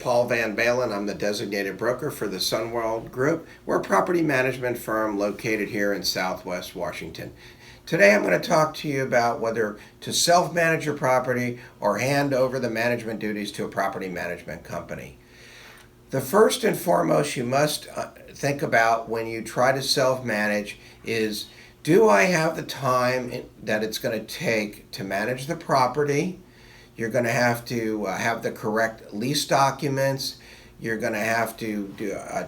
Paul Van Balen. I'm the designated broker for the SunWorld Group. We're a property management firm located here in Southwest Washington. Today I'm going to talk to you about whether to self-manage your property or hand over the management duties to a property management company. The first and foremost you must think about when you try to self-manage is, do I have the time that it's going to take to manage the property? You're going to have the correct lease documents. You're going to have to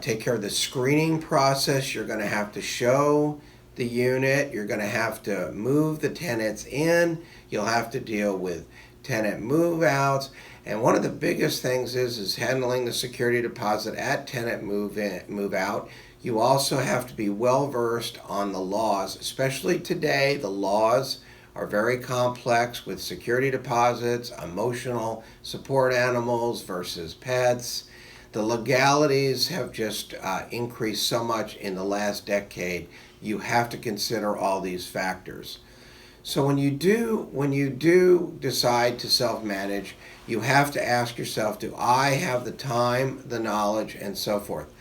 take care of the screening process. You're going to have to show the unit. You're going to have to move the tenants in. You'll have to deal with tenant move-outs. And one of the biggest things is handling the security deposit at tenant move-out. You also have to be well-versed on the laws, especially today. The laws are very complex with security deposits, emotional support animals versus pets. The legalities have just increased so much in the last decade. You have to consider all these factors. So when you do decide to self-manage, you have to ask yourself, do I have the time, the knowledge, and so forth?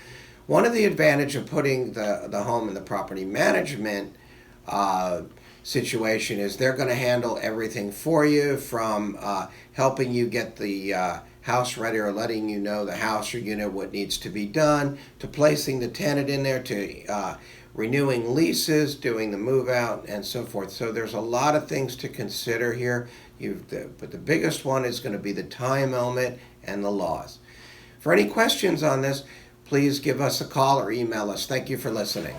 One of the advantages of putting the home in the property management situation is they're going to handle everything for you, from helping you get the house ready or letting you know the house or unit what needs to be done, to placing the tenant in there, to renewing leases, doing the move out, and so forth. So there's a lot of things to consider here. But the biggest one is going to be the time element and the laws. For any questions on this, please give us a call or email us. Thank you for listening.